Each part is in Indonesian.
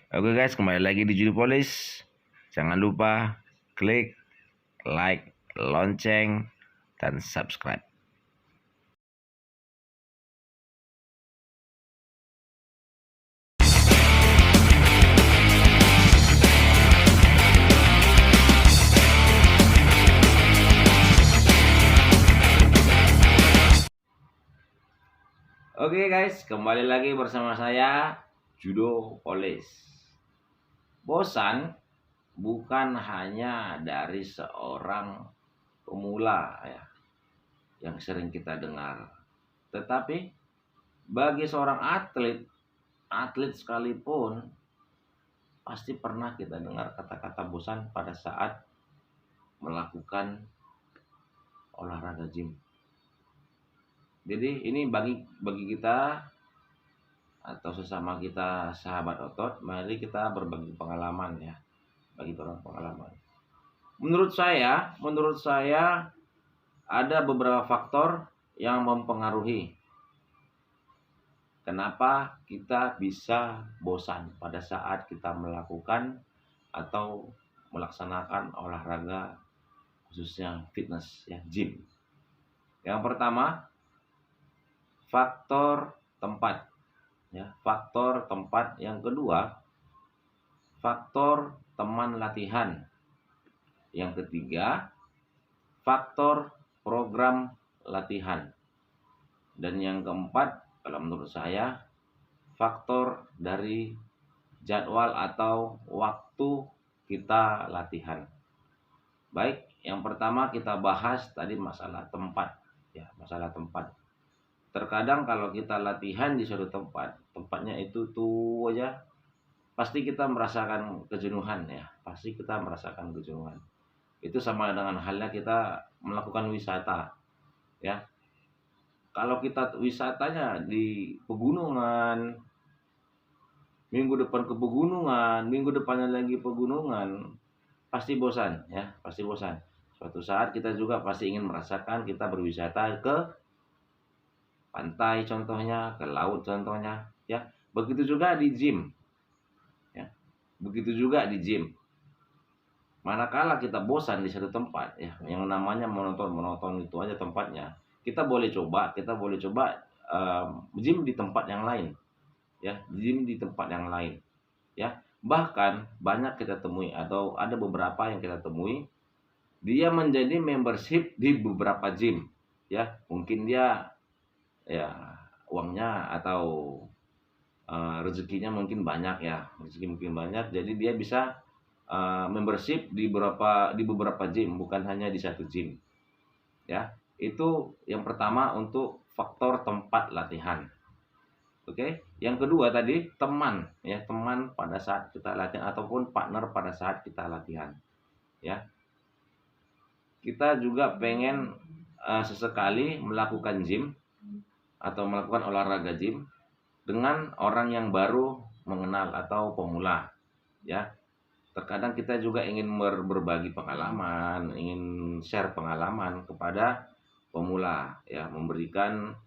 Oke guys, kembali lagi di Judi Polis. Jangan lupa klik like, lonceng, dan subscribe. Oke guys, kembali lagi bersama saya Judo Polis. Bosan bukan hanya dari seorang pemula ya, yang sering kita dengar, tetapi bagi seorang atlet sekalipun pasti pernah kita dengar kata-kata bosan pada saat melakukan olahraga gym. Jadi ini bagi kita atau sesama kita sahabat otot, mari kita berbagi pengalaman ya, bagi orang pengalaman. Menurut saya ada beberapa faktor yang mempengaruhi kenapa kita bisa bosan pada saat kita melakukan atau melaksanakan olahraga, khususnya fitness ya, gym. Yang pertama, faktor tempat ya, faktor tempat. Yang kedua, faktor teman latihan. Yang ketiga, faktor program latihan. Dan yang keempat, kalau menurut saya, faktor dari jadwal atau waktu kita latihan. Baik, yang pertama kita bahas tadi masalah tempat ya, masalah tempat. Terkadang kalau kita latihan di suatu tempatnya itu tuh aja, pasti kita merasakan kejenuhan ya, pasti kita merasakan kejenuhan. Itu sama dengan halnya kita melakukan wisata ya. Kalau kita wisatanya di pegunungan, minggu depan ke pegunungan, minggu depannya lagi pegunungan, pasti bosan ya, pasti bosan. Suatu saat kita juga pasti ingin merasakan kita berwisata ke pantai contohnya, ke laut contohnya ya. Begitu juga di gym ya. Begitu juga di gym. Manakala kita bosan di satu tempat ya, yang namanya monoton itu aja tempatnya, kita boleh coba gym di tempat yang lain ya, gym di tempat yang lain ya. Bahkan banyak kita temui atau ada beberapa yang kita temui, dia menjadi membership di beberapa gym ya. Mungkin dia ya uangnya atau rezekinya mungkin banyak ya, jadi dia bisa membership di beberapa gym, bukan hanya di satu gym ya. Itu yang pertama untuk faktor tempat latihan. Oke, yang kedua tadi teman ya, teman pada saat kita latihan ataupun partner pada saat kita latihan ya. Kita juga pengen sesekali melakukan gym atau melakukan olahraga gym dengan orang yang baru mengenal atau pemula ya. Terkadang kita juga ingin berbagi pengalaman, ingin share pengalaman kepada pemula ya, memberikan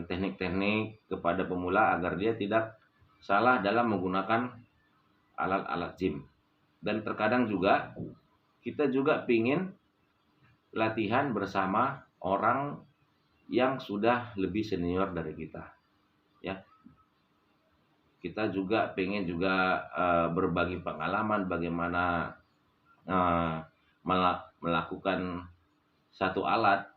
teknik-teknik kepada pemula agar dia tidak salah dalam menggunakan alat-alat gym. Dan terkadang juga kita juga ingin latihan bersama orang yang sudah lebih senior dari kita ya. Kita juga pengen juga berbagi pengalaman bagaimana melakukan satu alat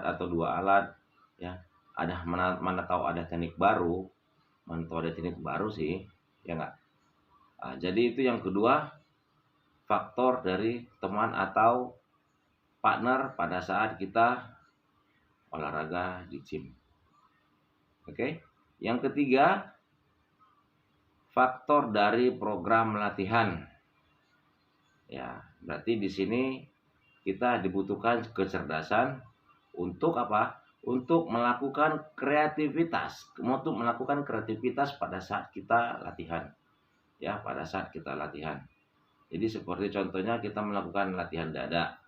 atau dua alat ya. Ada mana tahu ada teknik baru, sih ya enggak. Jadi itu yang kedua, faktor dari teman atau partner pada saat kita olahraga di gym. Oke. Yang ketiga, faktor dari program latihan. Ya, berarti di sini kita dibutuhkan kecerdasan untuk apa? Untuk melakukan kreativitas pada saat kita latihan. Ya, pada saat kita latihan. Jadi seperti contohnya kita melakukan latihan dada.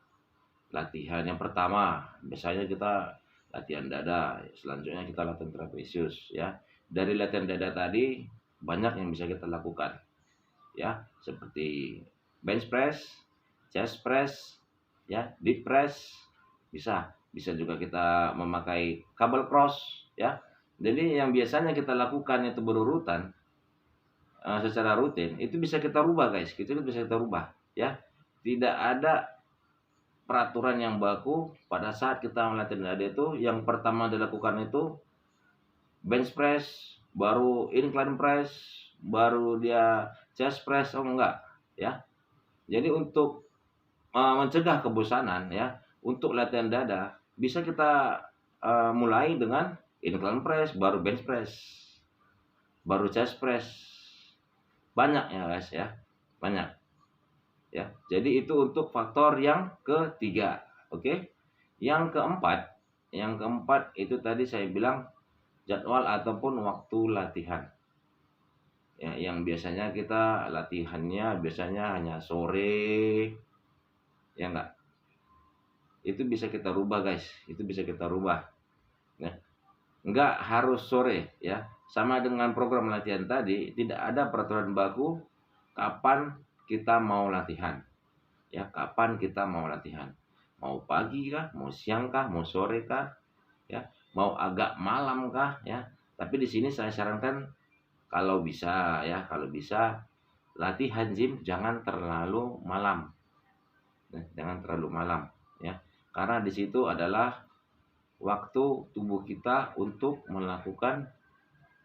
Latihan yang pertama, biasanya kita latihan dada, selanjutnya kita latihan trapesius ya. Dari latihan dada tadi banyak yang bisa kita lakukan, ya, seperti bench press, chest press, ya, deep press, bisa juga kita memakai cable cross, ya. Jadi yang biasanya kita lakukan itu berurutan secara rutin, itu bisa kita rubah guys, itu bisa kita rubah, ya. Tidak ada peraturan yang baku pada saat kita melatih dada itu. Yang pertama dilakukan itu bench press, baru incline press, baru dia chest press, oh enggak, ya. Jadi untuk mencegah kebosanan, ya, untuk latihan dada bisa kita mulai dengan incline press, baru bench press, baru chest press. Banyak ya guys, ya, banyak, ya. Jadi itu untuk faktor yang ketiga. Oke. Yang keempat itu tadi saya bilang jadwal ataupun waktu latihan, ya, yang biasanya kita latihannya biasanya hanya sore, ya enggak. Itu bisa kita rubah guys, itu bisa kita rubah, ya. Enggak harus sore, ya. Sama dengan program latihan tadi, tidak ada peraturan baku kapan kita mau latihan, ya, kapan kita mau latihan. Mau pagi kah, mau siang kah, mau sore kah, ya, mau agak malam kah, ya. Tapi di sini saya sarankan kalau bisa, ya, kalau bisa latihan gym jangan terlalu malam. Jangan terlalu malam, ya. Karena di situ adalah waktu tubuh kita untuk melakukan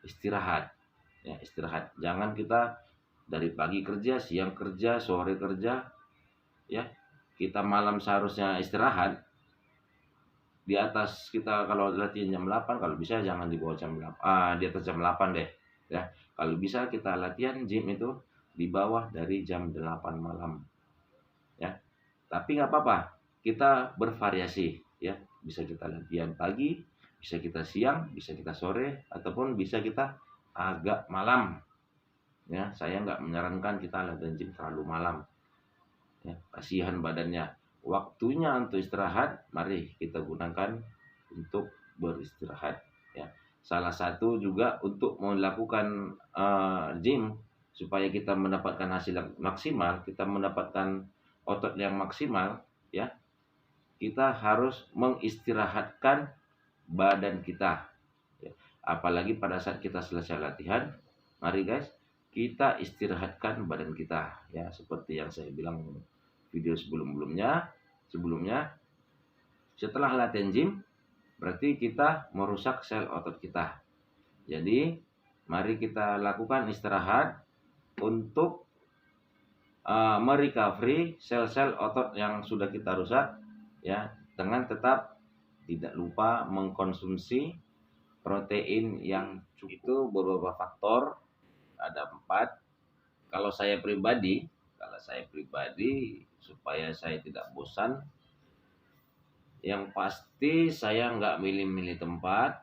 istirahat, ya, istirahat. Jangan kita dari pagi kerja, siang kerja, sore kerja, ya. Kita malam seharusnya istirahat. Di atas kita kalau latihan jam 8, kalau bisa jangan di bawah jam 8, di atas jam 8 deh, ya. Kalau bisa kita latihan gym itu di bawah dari jam 8 malam, ya. Tapi nggak apa-apa, kita bervariasi, ya. Bisa kita latihan pagi, bisa kita siang, bisa kita sore, ataupun bisa kita agak malam, ya. Saya nggak menyarankan kita latihan gym terlalu malam, ya. Kasihan badannya. Waktunya untuk istirahat, mari kita gunakan untuk beristirahat, ya. Salah satu juga untuk melakukan gym supaya kita mendapatkan hasil yang maksimal, kita mendapatkan otot yang maksimal, ya. Kita harus mengistirahatkan badan kita, ya. Apalagi pada saat kita selesai latihan, mari guys, kita istirahatkan badan kita, ya, seperti yang saya bilang video sebelumnya. Setelah latihan gym berarti kita merusak sel otot kita. Jadi mari kita lakukan istirahat untuk merecovery sel-sel otot yang sudah kita rusak, ya, dengan tetap tidak lupa mengkonsumsi protein yang cukup. Itu beberapa faktor, ada 4. Kalau saya pribadi supaya saya tidak bosan, yang pasti saya nggak milih-milih tempat,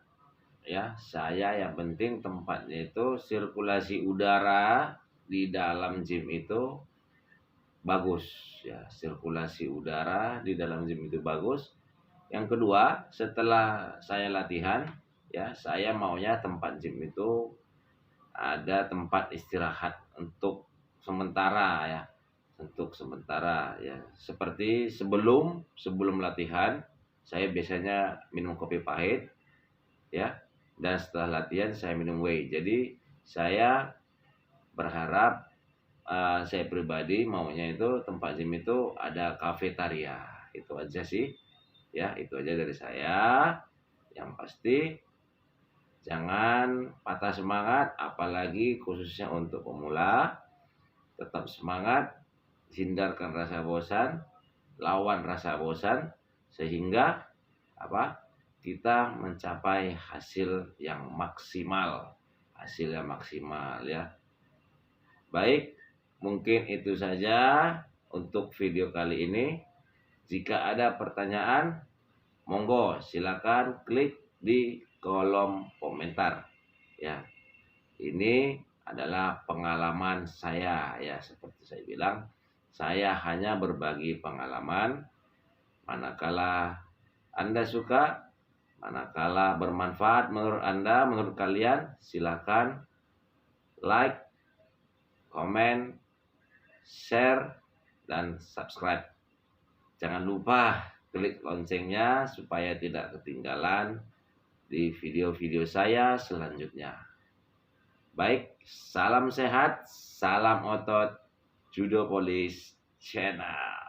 ya. Saya yang penting tempatnya itu sirkulasi udara di dalam gym itu bagus, ya. Sirkulasi udara di dalam gym itu bagus. Yang kedua, setelah saya latihan, ya, saya maunya tempat gym itu ada tempat istirahat untuk sementara, ya. Untuk sementara, ya. Seperti sebelum latihan, saya biasanya minum kopi pahit, ya. Dan setelah latihan saya minum whey. Jadi saya berharap, saya pribadi maunya itu tempat gym itu ada kafetaria. Itu aja sih, ya. Itu aja dari saya. Yang pasti jangan patah semangat, apalagi khususnya untuk pemula. Tetap semangat, hindarkan rasa bosan, lawan rasa bosan, sehingga kita mencapai hasil yang maksimal, ya. Baik, mungkin itu saja untuk video kali ini. Jika ada pertanyaan, monggo silakan klik di kolom komentar, ya. Ini adalah pengalaman saya, ya. Seperti saya bilang, saya hanya berbagi pengalaman. Manakala Anda suka, manakala bermanfaat menurut Anda, menurut kalian, silakan like, komen, share, dan subscribe. Jangan lupa klik loncengnya supaya tidak ketinggalan di video-video saya selanjutnya. Baik, salam sehat, salam otot, Judo Police Channel.